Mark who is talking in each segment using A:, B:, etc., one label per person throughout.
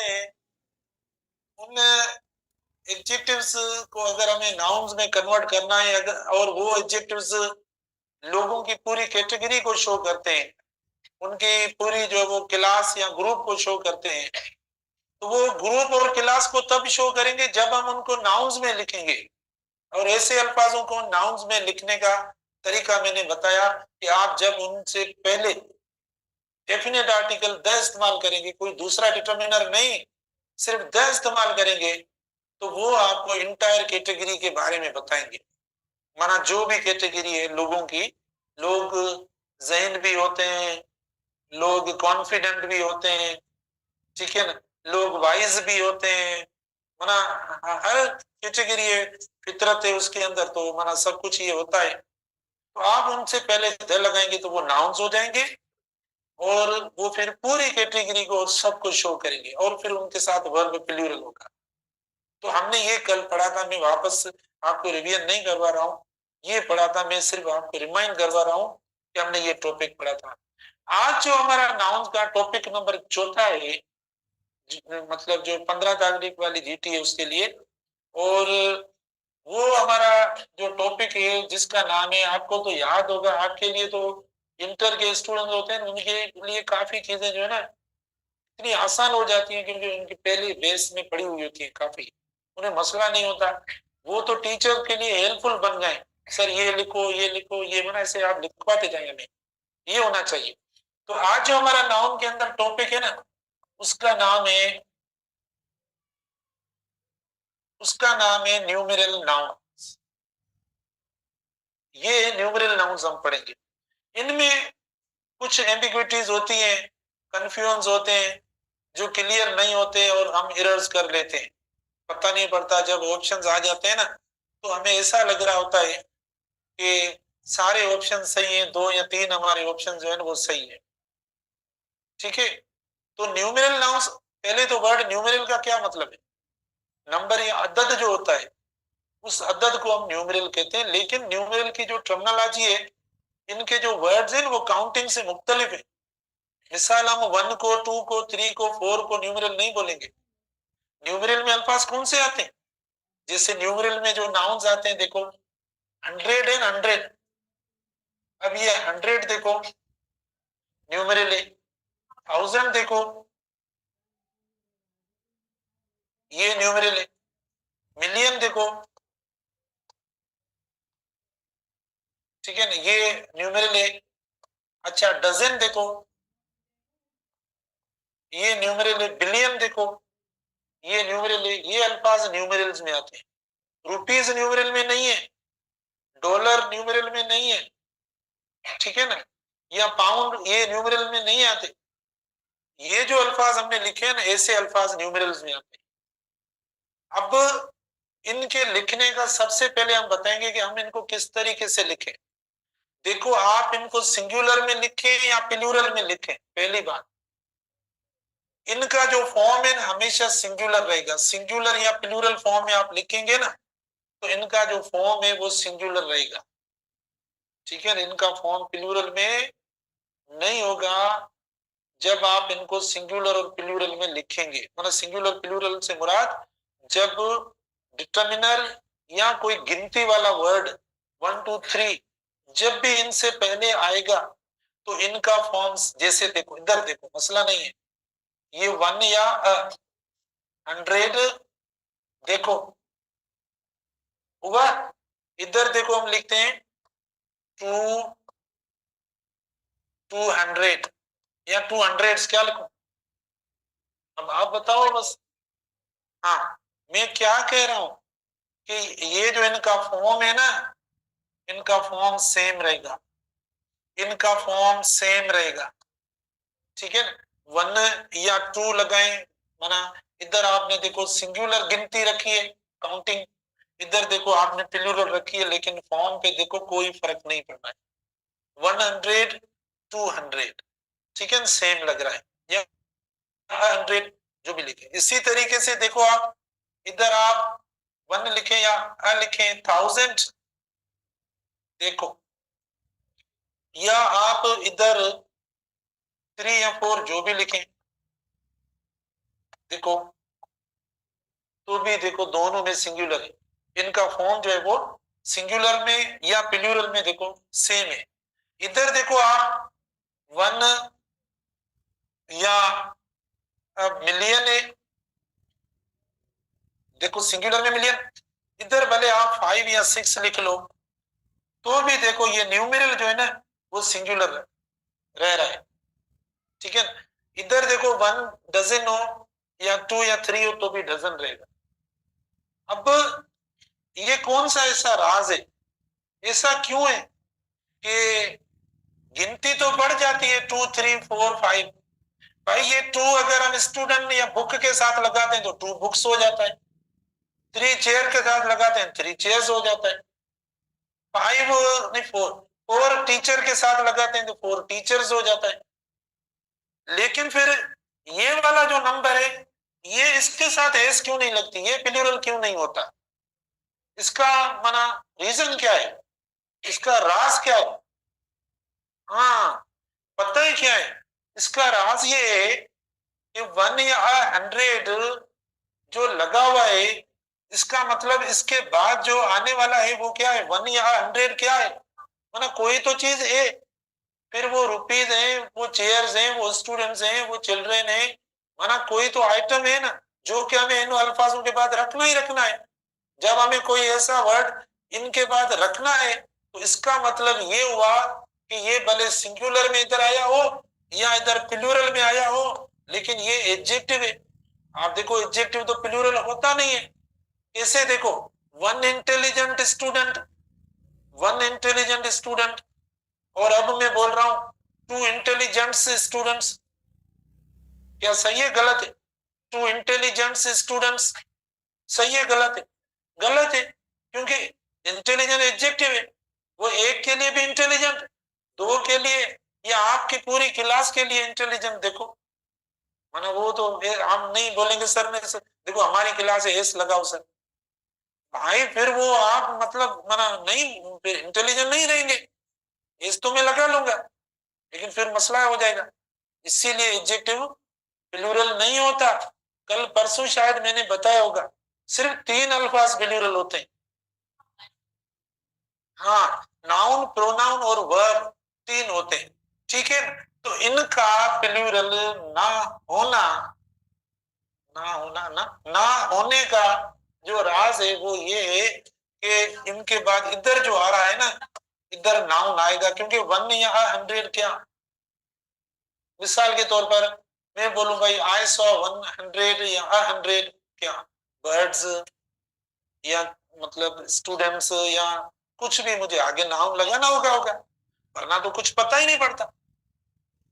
A: हैं उन एडजेक्टिव्स को अगर हमें नाउन्स में कन्वर्ट करना है अगर और वो एडजेक्टिव्स लोगों की पूरी कैटेगरी को शो करते हैं, उनकी पूरी जो वो क्लास या ग्रुप को शो करते हैं, तो वो ग्रुप और क्लास को तब शो करेंगे जब हम उनको नाउन्स में लिखेंगे। और ऐसे अल्फाजों को नाउन्स में लिखने का तरीका मैंने बताया कि आप जब उनसे पहले डेफिनेट आर्टिकल द इस्तेमाल करेंगे, कोई दूसरा डिटर्मिनर नहीं, सिर्फ द इस्तेमाल करेंगे, तो वो आपको इंटायर कैटेगरी के बारे में बताएंगे। माना जो भी कैटेगरी है लोगों की, लोग ज़हीन भी होते हैं, लोग कॉन्फिडेंट भी होते हैं, ठीक है ना, लोग वाइज भी होते हैं, माना हर कैटेगरी है, फितरत है उसके अंदर, तो माना सब कुछ ये होता है। तो आप उनसे पहले द लगाएंगे तो वो नाउन्स हो जाएंगे और वो फिर पूरी कैटेगरी को सबको शो करेंगे और फिर उनके साथ वर्ब प्लूरल होगा। तो हमने ये कल पढ़ा था, मैं वापस आपको रिवीजन नहीं करवा रहा हूँ, ये पढ़ा था, मैं सिर्फ आपको रिमाइंड करवा रहा हूँ कि हमने ये टॉपिक पढ़ा था। आज जो हमारा नाउन का टॉपिक नंबर चौथा है, मतलब जो 15 तारीख वाली जीटी है उसके लिए, और वो हमारा जो टॉपिक है जिसका नाम है, आपको तो याद होगा, आपके लिए तो इंटर के स्टूडेंट होते हैं उनके लिए काफी चीजें जो है ना इतनी आसान हो जाती हैं क्योंकि उनकी पहली बेस में पड़ी हुई होती है, काफी उन्हें मसला नहीं होता। वो तो टीचर के लिए हेल्पफुल बन गए, सर ये लिखो ये लिखो ये बना, ऐसे आप लिखवाते जाएंगे, हमें ये होना चाहिए। तो आज जो हमारा नाउन के अंदर टॉपिक है ना, उसका नाम है न्यूमेरल नाउन। ये न्यूमेरल नाउन्स हम पढ़ेंगे। इनमें कुछ एम्बिग्विटीज होती हैं, कंफ्यूजन होते हैं, जो क्लियर नहीं होते और हम एरर्स कर लेते हैं, पता नहीं पड़ता। जब ऑप्शंस आ जाते हैं ना तो हमें ऐसा लग रहा होता है कि सारे ऑप्शन सही हैं, दो या तीन हमारे ऑप्शन जो है ना वो सही है, ठीक है। तो न्यूमेरल नाउन्स, पहले तो वर्ड न्यूमेरल का क्या मतलब है, नंबर या अदद जो होता है, उस अदद को हम न्यूमेरल कहते हैं। लेकिन न्यूमेरल की जो टर्मिनोलॉजी है, इनके जो वर्ड्स हैं वो काउंटिंग से मुख्तलिफ है। मिसाल, हम 1 को, 2 को, 3 को, 4 को न्यूमेरल नहीं बोलेंगे। न्यूमेरल में अल्फाज कौन से आते हैं, जैसे न्यूमेरल में जो नाउन्स आते हैं, देखो 100 एंड 100, अब ये 100 देखो न्यूमेरल है, 1000 देखो ये न्यूमेरल है, मिलियन देखो, ठीक है ना, ये न्यूमेरल है। अच्छा, डजन देखो ये न्यूमेरल है, बिलियन देखो ये न्यूमेरल है। ये अल्फाज न्यूमेरल्स में आते हैं। रुपीज न्यूमेरल में नहीं है, डॉलर न्यूमेरल में नहीं है, ठीक है ना, या पाउंड ये न्यूमेरल में नहीं आते। ये जो अल्फाज हमने लिखे हैं ना, ऐसे अल्फाज न्यूमेरल्स में आते हैं। अब इनके लिखने का सबसे पहले हम बताएंगे कि हम इनको किस तरीके से लिखें। देखो, आप इनको सिंगुलर में लिखें या प्लूरल में लिखें, पहली बात, इनका जो फॉर्म है हमेशा सिंगुलर रहेगा। सिंगुलर या प्लूरल फॉर्म में आप लिखेंगे ना तो इनका जो फॉर्म है वो सिंगुलर रहेगा, ठीक है ना, इनका फॉर्म प्लूरल में नहीं होगा। जब आप इनको सिंगुलर और प्लूरल में लिखेंगे, मतलब सिंगुलर प्लूरल से मुराद जब डिटर्मिनर या कोई गिनती वाला वर्ड 1 2 3 जब भी इनसे पहले आएगा तो इनका फॉर्म्स, जैसे देखो इधर देखो, मसला नहीं है, ये 1 या 100 देखो हुआ, इधर देखो हम लिखते हैं 2 200 या 200 क्या लिखूं, अब आप बताओ बस। हाँ, मैं क्या कह रहा हूं कि ये जो इनका फॉर्म है ना, इनका फॉर्म सेम रहेगा, इनका फॉर्म सेम रहेगा, ठीक है ना। 1 या 2 लगाएं, माना इधर आपने देखो सिंगुलर गिनती रखी है, काउंटिंग, इधर देखो आपने प्लूरल रखी है, लेकिन फॉर्म पे देखो कोई फर्क नहीं पड़ रहा है, 100 200, ठीक है, सेम लग रहा है, या 100 जो भी लिखे। इसी तरीके से देखो, आप इधर आप 1 लिखें या लिखें 1000 देखो, या आप इधर 3 या 4 जो भी लिखें, देखो, तो भी देखो दोनों में सिंगुलर है, इनका फॉर्म जो है वो सिंगुलर में या प्लूरल में देखो सेम है। इधर देखो आप वन या मिलियन है, देखो सिंगुलर में मिलियन, इधर भले आप 5 या 6 लिख लो तो भी देखो ये न्यूमेरल जो है ना वो सिंगुलर रह रहा है, ठीक है। इधर देखो 1 डजन हो या 2 या 3 हो तो भी डजन रहेगा। अब ये कौन सा ऐसा राज है, ऐसा क्यों है कि गिनती तो बढ़ जाती है 2 3 4 5, भाई ये 2 अगर हम स्टूडेंट या बुक के साथ लगाते हैं तो 2 बुक्स हो जाता है, 3 चेयर के साथ लगाते हैं 3 चेयर्स हो जाता है, 5 नहीं 4 टीचर के साथ लगाते हैं तो 4 टीचर्स हो जाता है। लेकिन फिर ये वाला जो नंबर है ये इसके साथ एस क्यों नहीं लगती, ये प्लूरल क्यों नहीं होता, इसका माना रीजन क्या है, इसका राज क्या है? हाँ, पता है क्या है इसका राज, ये है कि 1 या 100 जो लगा हुआ है इसका मतलब इसके बाद जो आने वाला है वो क्या है, 1 या 100 क्या है, माना कोई तो चीज है, फिर वो रुपीज है, वो चेयर्स हैं, वो स्टूडेंट्स हैं, वो चिल्ड्रेन है, माना कोई तो आइटम है ना जो कि हमें इन अल्फाजों के बाद रखना ही रखना है। जब हमें कोई ऐसा वर्ड इनके बाद रखना है तो इसका मतलब ये हुआ कि ये भले सिंगुलर में इधर आया हो या इधर प्लूरल में आया हो, लेकिन ये एडजेक्टिव है। आप देखो एडजेक्टिव तो प्लूरल होता नहीं है, कैसे देखो, one intelligent student, one intelligent student, और अब मैं बोल रहा हूं 2 इंटेलिजेंट स्टूडेंट्स, क्या सही है गलत है? 2 इंटेलिजेंट स्टूडेंट्स सही है गलत है? गलत है, क्योंकि इंटेलिजेंट एडजेक्टिव है, वो एक के लिए भी इंटेलिजेंट, 2 के लिए या आपकी पूरी क्लास के लिए इंटेलिजेंट। देखो माना वो तो हम नहीं बोलेंगे सर ने सर, देखो हमारी क्लास है एस लगाओ सर, भाई फिर वो आप मतलब माना नहीं इंटेलिजेंट नहीं रहेंगे, एस तो मैं लगा लूंगा लेकिन फिर मसला हो जाएगा। इसीलिए एडजेक्टिव प्लूरल नहीं होता। कल परसों शायद मैंने बताया होगा सिर्फ 3 अल्फाज प्लूरल होते हैं, हाँ, नाउन प्रोनाउन और वर्ब 3 होते हैं, ठीक है। तो इनका प्लूरल ना होना, ना होना ना होने का जो राज है वो ये है कि इनके बाद इधर जो आ रहा है ना इधर नाउन आएगा, क्योंकि 1 या 100 क्या, मिसाल के तौर पर मैं बोलूं भाई आई सॉ 100 या 100 क्या बर्ड्स या मतलब स्टूडेंट्स या कुछ भी, मुझे आगे नाउन लगाना होगा वरना तो कुछ पता ही नहीं पड़ता।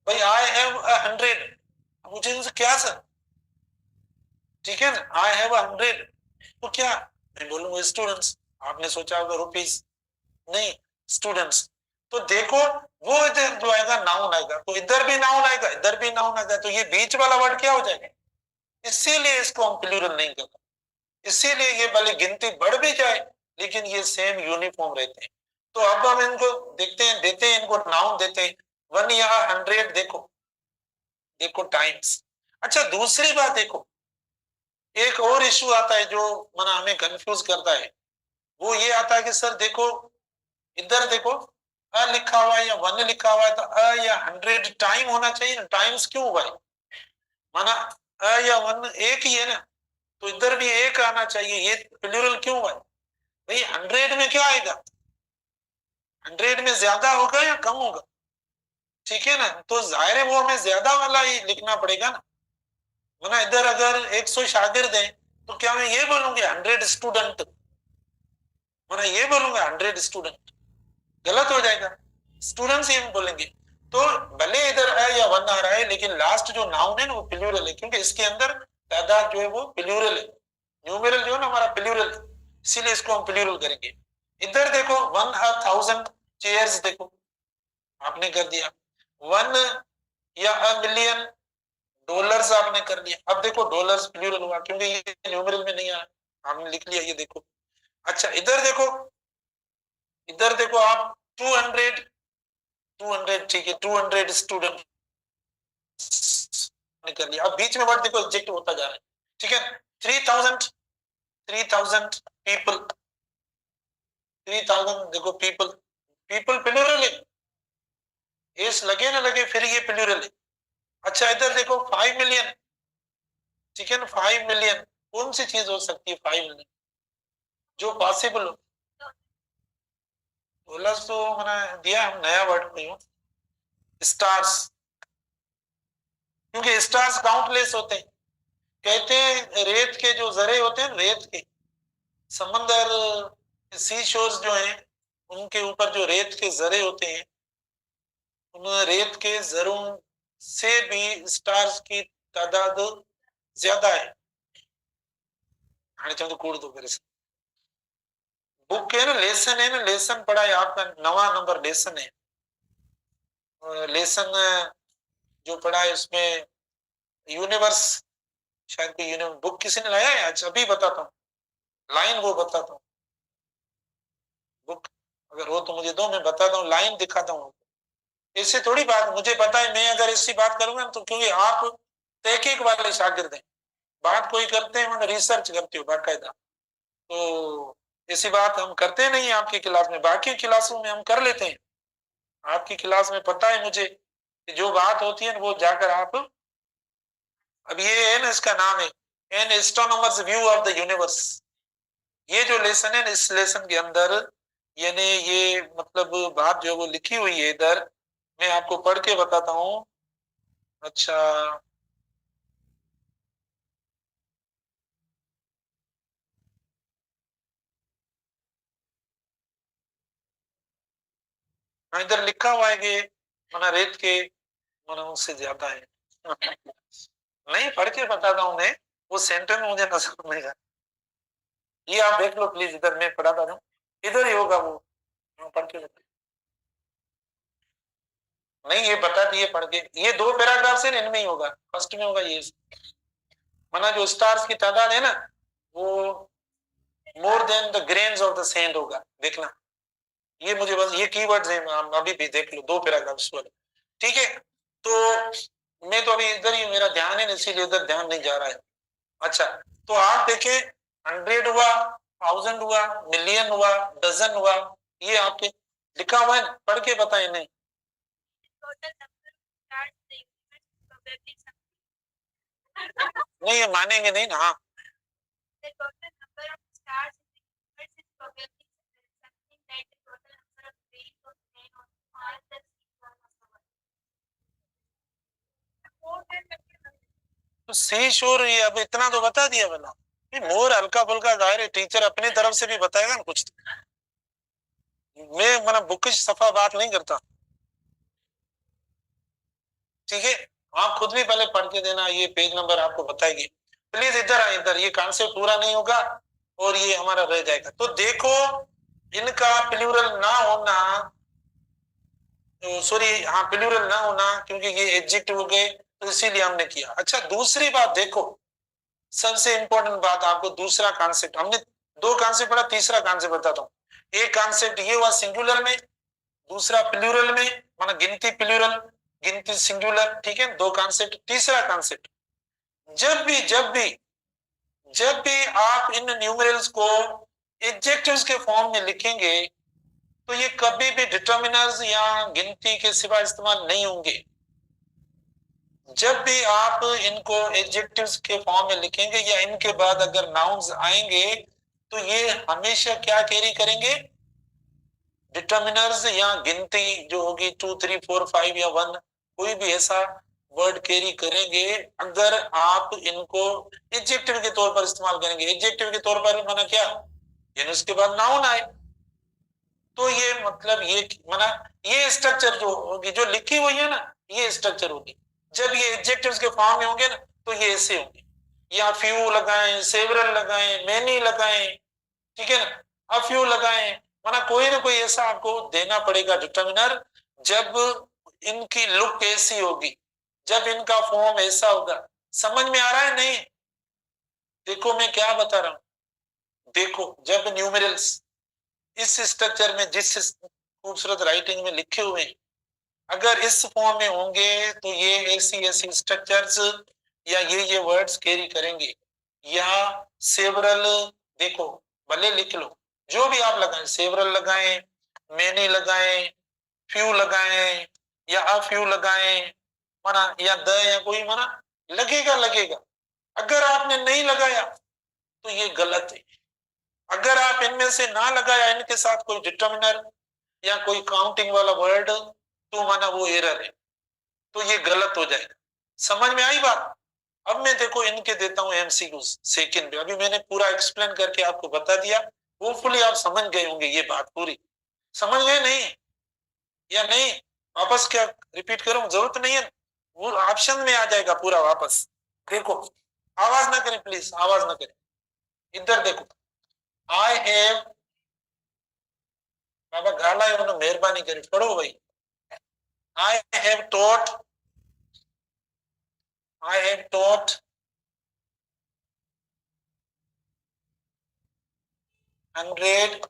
A: भाई आई हैव 100, मुझे इनसे क्या सर, ठीक है ना, आई हैव 100 तो क्या मैं बोलूंगा स्टूडेंट्स, आपने सोचा होगा रुपीस, नहीं स्टूडेंट्स। तो देखो वो इधर जो आएगा नाउन आएगा, तो इधर भी नाउन आएगा इधर भी नाउन आएगा, तो ये बीच वाला वर्ड क्या हो जाएगा, इसीलिए इसको हम प्लूरल नहीं करते, इसीलिए ये भले गिनती बढ़ भी जाए लेकिन ये सेम यूनिफॉर्म रहते हैं। तो अब हम इनको देखते हैं, देते हैं इनको नाउन देते हैं 1 या 100, देखो देखो टाइम्स। अच्छा दूसरी बात देखो, एक और इशू आता है जो माना हमें कंफ्यूज करता है, वो ये आता है कि सर देखो इधर देखो अ लिखा हुआ है या 1 लिखा हुआ है, तो अ या 100 टाइम होना चाहिए ना, टाइम्स क्यों हुआ है, माना अ या 1 एक ही है ना, तो इधर भी एक आना चाहिए, ये प्लूरल क्यों हुआ है? भाई 100 में क्या आएगा, 100 में ज्यादा होगा या कम होगा, ठीक है ना, तो जाहिर है वो हमें ज्यादा वाला ही लिखना पड़ेगा ना, वरना इधर अगर 100 शागिर्द हैं तो क्या मैं ये बोलूंगी 100 स्टूडेंट, वरना ये बोलूंगा 100 स्टूडेंट, गलत हो जाएगा, स्टूडेंट्स ही हम बोलेंगे। तो भले इधर अ या 1 आ रहा है लेकिन लास्ट जो नाउन है ना वो प्लूरल है, क्योंकि इसके अंदर तादाद जो है वो प्लूरल है, न्यूमेरल जो है ना हमारा प्लूरल, इसीलिए इसको हम प्लूरल करेंगे। इधर देखो 1000 चेयर्स, देखो आपने कर दिया, 1 या अ मिलियन डॉलर्स आपने कर दिया, अब देखो डॉलर्स प्लूरल हुआ क्योंकि ये न्यूमेरल में नहीं आ रहा, आपने लिख लिया ये देखो। अच्छा इधर देखो, इधर देखो आप 200 ठीक है 200 स्टूडेंट, आपने कर लिया। अब बीच में वर्ड देखो एडजेक्टिव होता जा रहा है, ठीक है। 3000 पीपल, 3000 देखो पीपल, पीपल प्लूरल है, एस लगे ना लगे फिर ये प्लूरल है। अच्छा इधर देखो 5 मिलियन, ठीक है ना, 5 मिलियन कौन सी चीज हो सकती है 5 मिलियन जो पॉसिबल हो? बोला तो मैंने दिया हम नया वर्ड पे हूँ, स्टार्स, क्योंकि स्टार्स काउंटलेस होते हैं। कहते हैं रेत के जो जरे होते हैं, रेत के समंदर सी शोर्स जो हैं उनके ऊपर जो रेत के जरे होते हैं, उन रेत के जरों से भी स्टार्स की तादाद ज्यादा है। हाँ तो कूड़ दो मेरे से। बुक है ना, लेसन है ना, लेसन पढ़ा है आपका, नवा नंबर लेसन है। लेसन जो पढ़ा है उसमें यूनिवर्स, शायद कोई यूनिवर्स बुक किसी ने लाया है आज, अभी बताता हूँ लाइन, वो बताता हूँ बुक अगर हो तो मुझे दो, मैं बताता हूँ लाइन दिखाता हूँ। इससे थोड़ी बात, मुझे पता है मैं अगर ऐसी बात करूंगा तो, क्योंकि आप तहकीक वाले शागिर्द हैं, बात कोई करते हैं मतलब रिसर्च करते हो बाकायदा, तो ऐसी बात हम करते नहीं है आपकी क्लास में, बाकी क्लासों में हम कर लेते हैं। आपकी क्लास में पता है मुझे कि जो बात होती है वो जाकर आप, अब ये है ना, इसका नाम है an astronomer's view of the universe. ये जो लेसन है, इस लेसन के अंदर यानी ये मतलब बात जो वो लिखी हुई है इधर, मैं आपको पढ़ के बताता हूँ। अच्छा हाँ, इधर लिखा हुआ है कि मना रेत के मना उससे ज्यादा है। नहीं पढ़ के बताता हूँ मैं, वो सेंटर में मुझे नजर नहीं आ, ये आप देख लो प्लीज, इधर मैं पढ़ाता हूँ, इधर ही होगा वो, पढ़ के बता। नहीं ये बता दिए पढ़ के, ये दो पैराग्राफ से इनमें ही होगा, फर्स्ट में होगा ये, माना जो स्टार्स की तादाद है ना वो more than the grains of the sand होगा, देखना। ये मुझे बस ये कीवर्ड्स हैं, अभी भी देख लो दो पैराग्राफ्स वाले, ठीक है। तो मैं तो अभी इधर ही मेरा ध्यान है, इसीलिए उधर ध्यान नहीं जा रहा है। अच्छा तो आप देखें, 100 हुआ, 1000 हुआ, मिलियन हुआ, डजन हुआ, ये आपके लिखा हुआ है, पढ़ के बताएं। नहीं नहीं ये मानेंगे नहीं ना। हाँ तो सी शोर, ये अब इतना तो बता दिया मैंने, मोर हल्का फुल्का जाहिर है टीचर अपनी तरफ से भी बताएगा ना कुछ, मैं मैंने बुकिश सफा बात नहीं करता, ठीक है। आप खुद भी पहले पढ़ के देना, ये पेज नंबर आपको बताएगी। प्लीज इधर आए, इधर, ये कॉन्सेप्ट पूरा नहीं होगा और ये हमारा रह जाएगा। तो देखो इनका प्लूरल ना होना, सॉरी हाँ प्लूरल ना होना, क्योंकि ये एडजेक्टिव हो गए तो इसीलिए हमने किया। अच्छा दूसरी बात देखो, सबसे इंपॉर्टेंट बात आपको, दूसरा कॉन्सेप्ट हमने दो कॉन्सेप्ट पढ़ा, तीसरा कॉन्सेप्ट बताता हूँ। एक कॉन्सेप्ट ये हुआ सिंगुलर में, दूसरा प्लूरल में, माना गिनती प्लूरल, गिनती सिंगुलर, ठीक है, दो कॉन्सेप्ट। तीसरा कॉन्सेप्ट, जब भी जब भी जब भी आप इन न्यूमेरल्स को एडजेक्टिव्स के फॉर्म में लिखेंगे तो ये कभी भी डिटर्मिनर्स या गिनती के सिवा इस्तेमाल नहीं होंगे। जब भी आप इनको एडजेक्टिव्स के फॉर्म में लिखेंगे या इनके बाद अगर नाउन्स आएंगे तो ये हमेशा क्या कैरी करेंगे, डिटर्मिनर्स या गिनती जो होगी 2 3 4 5 या 1, कोई भी ऐसा वर्ड कैरी करेंगे अगर आप इनको एडजेक्टिव के तौर पर इस्तेमाल करेंगे। एडजेक्टिव के तौर पर माना क्या, यानी उसके बाद नाउन आए, तो ये मतलब ये माना ये स्ट्रक्चर जो होगी, जो लिखी हुई है ना, ये स्ट्रक्चर होगी। जब ये एडजेक्टिव्स के फॉर्म में होंगे ना तो ये ऐसे होंगे, या फ्यू लगाएं, सेवरल लगाएं, मैनी लगाएं, ठीक है ना, अ फ्यू लगाएं, माना कोई ना कोई ऐसा आपको देना पड़ेगा डिटर्मिनर। जब इनकी लुक ऐसी होगी, जब इनका फॉर्म ऐसा होगा, समझ में आ रहा है नहीं? देखो मैं क्या बता रहा हूं, देखो जब न्यूमेरल्स इस स्ट्रक्चर में जिस खूबसूरत राइटिंग में लिखे हुए हैं, अगर इस फॉर्म में होंगे तो ये ऐसी ऐसी स्ट्रक्चर्स या ये वर्ड्स कैरी करेंगे। यहाँ सेवरल देखो, भले लिख लो, जो भी आप लगाएं, सेवरल लगाएं, मैनी लगाएं, फ्यू लगाएं या अ फ्यू लगाएं, माना या द या कोई, माना लगेगा लगेगा। अगर आपने नहीं लगाया तो ये गलत है। अगर आप इनमें से ना लगाया, इनके साथ कोई डिटर्मिनर या कोई काउंटिंग वाला वर्ड, तो माना वो एरर है, तो ये गलत हो जाएगा। समझ में आई बात? अब मैं देखो इनके देता हूं एमसीक्यूज सेकंड में। अभी मैंने पूरा एक्सप्लेन करके आपको बता दिया, होपफुली आप समझ गए होंगे ये बात पूरी। समझ गए नहीं या नहीं? वापस क्या रिपीट करूं? जरूरत नहीं है, वो ऑप्शन में आ जाएगा पूरा वापस। देखो, आवाज ना करें प्लीज, आवाज ना करें, इधर देखो। आई हैव, बाबा गाला है, उन्होंने मेहरबानी करी, पढ़ो भाई। I have taught, I have taught 100.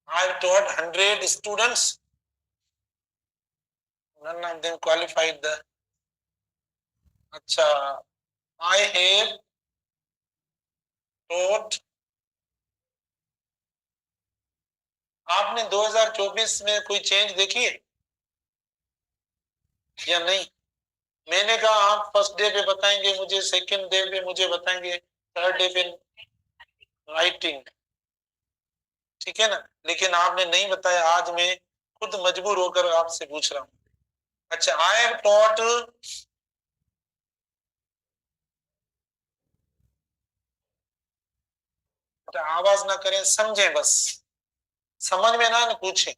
A: I have taught 100 students. None of them qualified the. अच्छा, I have taught. आपने 2024 में कोई चेंज देखी है या नहीं? मैंने कहा आप फर्स्ट डे पे बताएंगे मुझे, सेकंड डे पे मुझे बताएंगे, थर्ड डे पे राइटिंग, ठीक है ना? लेकिन आपने नहीं बताया, आज मैं खुद मजबूर होकर आपसे पूछ रहा हूं। अच्छा, आई हैव टॉट, आवाज ना करें, समझें बस, समझ में ना पूछें।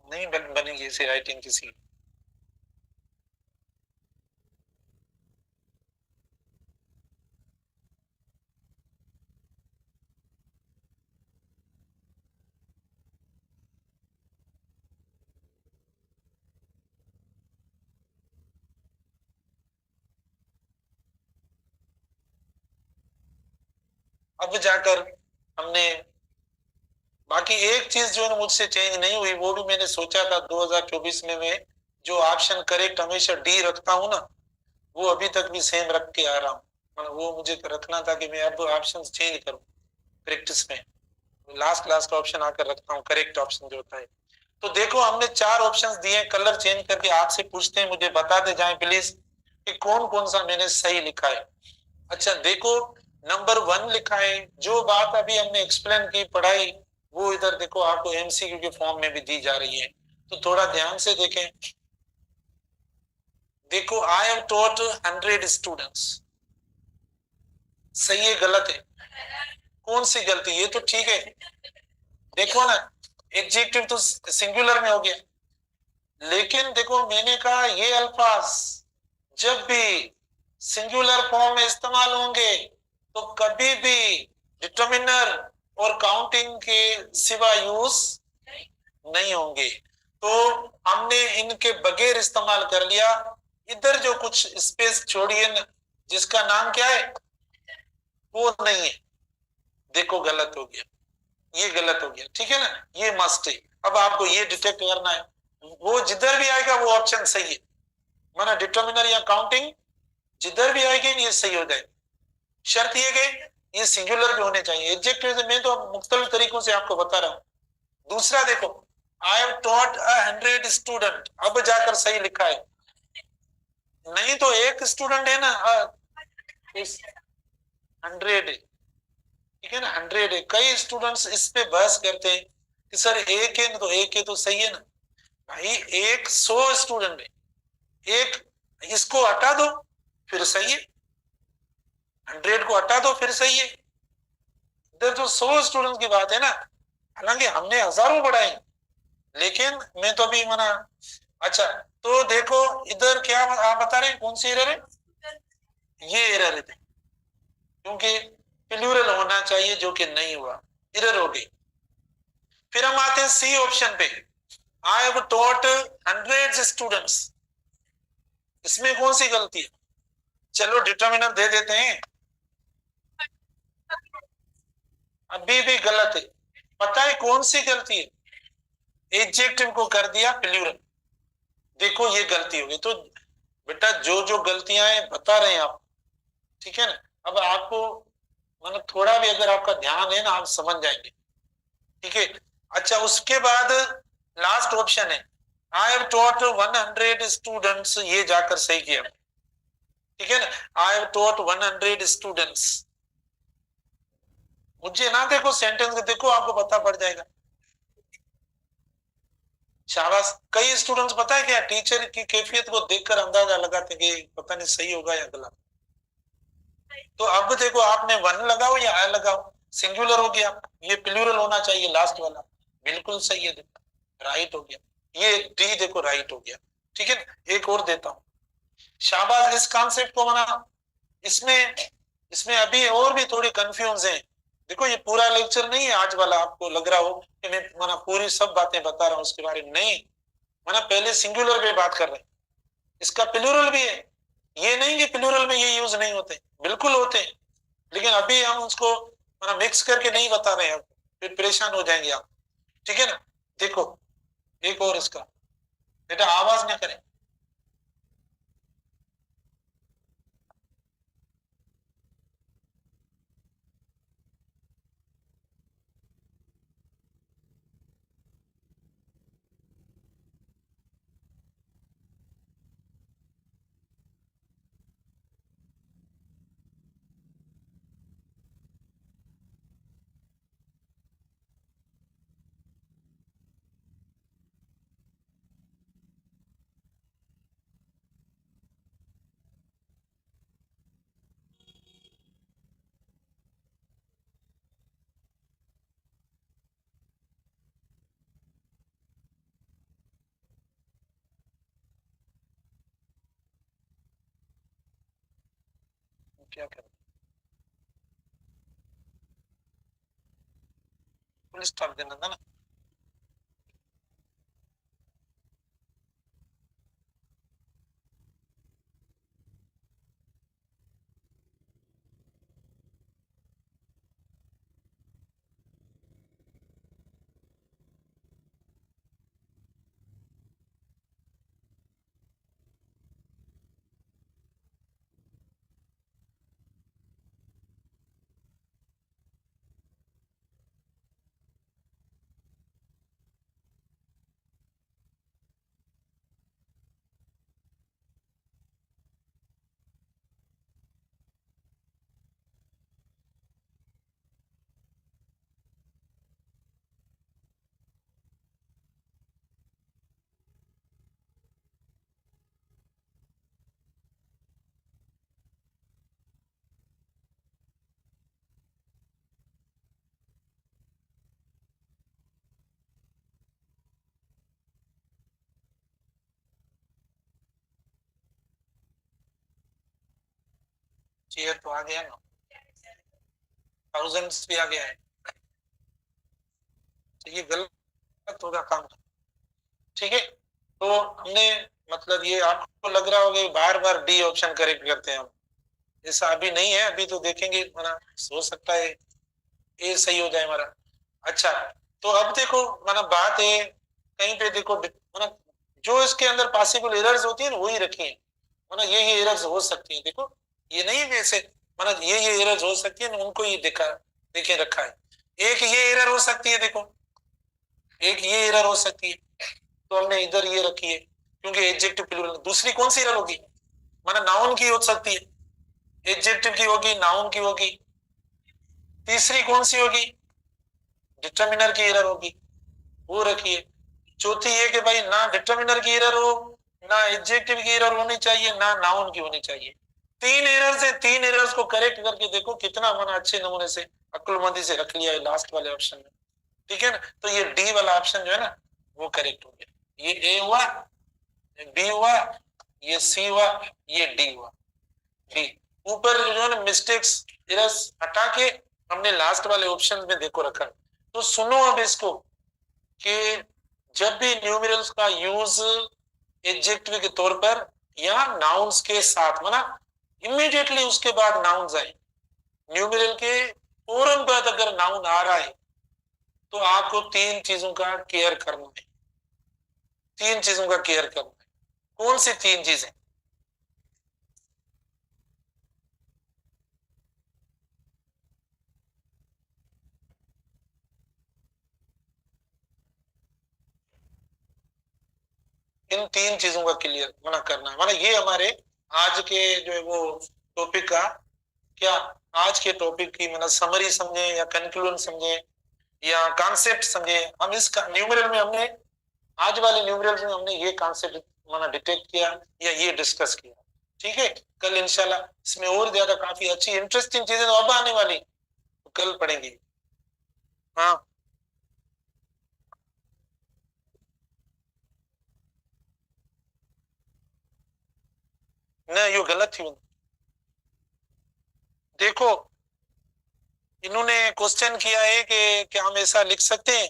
A: नहीं बनेगी ऐसी राइटिंग किसी। अब जाकर हमने, बाकी एक चीज जो मुझसे चेंज नहीं हुई, वो भी मैंने सोचा था 2024 में मैं जो ऑप्शन करेक्ट हमेशा डी रखता हूं ना, वो अभी तक भी सेम रख के आ रहा हूँ। वो मुझे रखना था कि मैं अब ऑप्शन चेंज करूं प्रैक्टिस में। लास्ट लास्ट का ऑप्शन आकर रखता हूँ, करेक्ट ऑप्शन जो होता है। तो देखो हमने 4 ऑप्शंस दिए, कलर चेंज करके आपसे पूछते हैं, मुझे बताते जाएं प्लीज कि कौन कौन सा मैंने सही लिखा है। अच्छा देखो, नंबर 1 लिखा है, जो बात अभी हमने एक्सप्लेन की पढ़ाई, वो इधर देखो आपको एमसीक्यू के फॉर्म में भी दी जा रही है, तो थोड़ा ध्यान से देखें। देखो, आई हैव टॉट 100 स्टूडेंट्स, सही है गलत है? कौन सी गलती? ये तो ठीक है, देखो ना, एडजेक्टिव तो सिंगुलर में हो गया, लेकिन देखो मैंने कहा ये अल्फाज जब भी सिंगुलर फॉर्म में इस्तेमाल होंगे तो कभी भी डिटर्मिनर और काउंटिंग के सिवा यूज नहीं होंगे। तो हमने इनके बगैर इस्तेमाल कर लिया। इधर जो कुछ स्पेस छोड़ी है ना, जिसका नाम क्या है, वो नहीं है, देखो गलत हो गया, ये गलत हो गया, ठीक है ना? ये मस्ट है। अब आपको ये डिटेक्ट करना है, वो जिधर भी आएगा वो ऑप्शन सही है, माना डिटर्मिनर या काउंटिंग जिधर भी आएगी ये सही हो जाएगा। शर्त ये कि ये सिंगुलर भी होने चाहिए। एडजेक्टिव मैं तो मुख्तलिफ तरीकों से आपको बता रहा हूं। दूसरा देखो, आई हैव टॉट 100 स्टूडेंट, अब जाकर सही लिखा है, नहीं तो एक स्टूडेंट है ना, 100 है, ठीक है ना, 100 है। कई स्टूडेंट्स इस पे बहस करते हैं कि सर एक है ना, तो एक है तो सही है ना। भाई 100 स्टूडेंट है, एक इसको हटा दो फिर सही है, 100 को हटा दो फिर सही है। इधर तो 100 स्टूडेंट की बात है ना, हालांकि हमने हजारों बढ़ाए, लेकिन मैं तो अभी मना। अच्छा तो देखो इधर क्या आप बता रहे हैं, कौन सी एरर है? ये एरर है, क्योंकि प्लूरल होना चाहिए जो कि नहीं हुआ, एरर हो गई। फिर हम आते हैं सी ऑप्शन पे, I have taught hundreds students. इसमें कौन सी गलती है? चलो डिटर्मिनर दे देते हैं, अभी भी गलत है। पता है कौन सी गलती है? एडजेक्टिव को कर दिया प्लूरल। देखो ये गलती होगी। तो बेटा जो जो गलतियां हैं बता रहे हैं आप, ठीक है ना। अब आपको मतलब थोड़ा भी अगर आपका ध्यान है ना, आप समझ जाएंगे, ठीक है। अच्छा, उसके बाद लास्ट ऑप्शन है, आई हैव टॉट 100 स्टूडेंट्स, ये जाकर सही किया, ठीक है ना। I have taught 100 students. मुझे ना देखो, सेंटेंस देखो, आपको पता पड़ जाएगा। शाबाश। कई स्टूडेंट्स पता है क्या, टीचर की कैफियत को देखकर अंदाजा लगाते कि पता नहीं सही होगा या गलत। तो अब देखो, आपने वन लगाओ या आई लगाओ, सिंगुलर हो गया, ये प्लूरल होना चाहिए लास्ट वाला, बिल्कुल सही है, देखो राइट हो गया। ये डी देखो राइट हो गया, ठीक है ना। एक और देता हूं, शाबाश। इस कॉन्सेप्ट को मना, इसमें इसमें अभी और भी थोड़ी कंफ्यूज है। देखो ये पूरा लेक्चर नहीं है आज वाला, आपको लग रहा हो कि मैं मना पूरी सब बातें बता रहा हूं उसके बारे में, नहीं। मना पहले सिंगुलर पे बात कर रहे हैं, इसका प्लूरल भी है। ये नहीं कि प्लूरल में ये यूज नहीं होते, बिल्कुल होते हैं, लेकिन अभी हम उसको मना मिक्स करके नहीं बता रहे हैं, फिर परेशान हो जाएंगे आप, ठीक है ना। देखो एक और इसका, बेटा आवाज ना करें। क्या करें, पुलिस स्टॉप देना था ना। चेयर तो आ गया ना, थाउजेंड्स भी आ गया है, तो ये गलत होगा काम, ठीक है। तो हमने मतलब ये आपको लग रहा होगा बार बार डी ऑप्शन करेक्ट करते हैं हम, ऐसा अभी नहीं है, अभी तो देखेंगे हमारा, हो सकता है ये सही हो जाए हमारा। अच्छा, तो अब देखो माना बात है, कहीं पे देखो माना जो इसके अंदर पॉसिबल एरर्स होती है ना वही रखी है, माना ये एरर्स हो सकती है, देखो ये नहीं वैसे, माना ये एरर्स हो सकती है ना, उनको ये देखा देखे रखा है। एक ये एरर हो सकती है, देखो एक ये एरर हो सकती है, तो हमने इधर ये रखी है, क्योंकि एडजेक्टिव प्लूरल। दूसरी कौन सी एरर होगी, माना नाउन की हो सकती है, एडजेक्टिव की होगी, नाउन की होगी। तीसरी कौन सी होगी, डिटर्मिनर की एरर होगी, वो रखिए। चौथी ये कि भाई ना डिटर्मिनर की एरर हो, ना एडजेक्टिव की एरर होनी चाहिए, ना नाउन की होनी चाहिए। तीन एरर्स है, तीन एरर्स को करेक्ट करके देखो कितना मना अच्छे नमूने से अक्लमंदी से रख लिया है लास्ट वाले ऑप्शन में, ठीक है ना। तो ये डी वाला ऑप्शन जो है ना वो करेक्ट हो गया। ये ए हुआ, बी हुआ, ये सी हुआ, ये डी हुआ। डी ऊपर जो है मिस्टेक्स एरर्स हटा के हमने लास्ट वाले ऑप्शन में देखो रखा। तो सुनो अब इसको, कि जब भी न्यूमेरल्स का यूज एडजेक्टिव के तौर पर या नाउन्स के साथ, माना इमीडिएटली उसके बाद नाउन्स आए, न्यूमेरल के फौरन बाद अगर नाउन आ रहा है तो आपको तीन चीजों का केयर करना है। तीन चीजों का केयर करना है। कौन सी तीन चीजें? इन तीन चीजों का क्लियर मना करना है। माना ये हमारे आज के जो है वो टॉपिक का क्या, आज के टॉपिक की माना समरी समझे या कंक्लूजन समझे या कॉन्सेप्ट समझे। हम इस न्यूमेरल में हमने, आज वाले न्यूमेरल में हमने ये कॉन्सेप्ट माना डिटेक्ट किया या ये डिस्कस किया। ठीक है, कल इंशाल्लाह इसमें और ज्यादा काफी अच्छी इंटरेस्टिंग चीजें तो अब आने वाली, तो कल पढ़ेंगे। हाँ, नहीं ये गलत थी। देखो, इन्होंने क्वेश्चन किया है कि क्या हम ऐसा लिख सकते हैं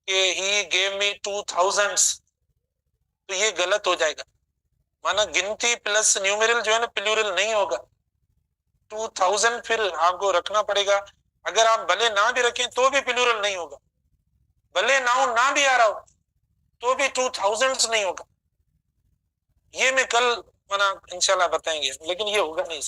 A: कि ही गेव मी 2000, तो ये गलत हो जाएगा। माना गिनती प्लस न्यूमेरल जो है ना प्लूरल नहीं होगा। 2000 फिर आपको रखना पड़ेगा। अगर आप भले ना भी रखें तो भी प्लूरल नहीं होगा। भले नाउन ना भी आ रहा हो तो भी 2000 नहीं होगा। ये मैं कल माना इंशाल्लाह बताएंगे, लेकिन ये होगा नहीं।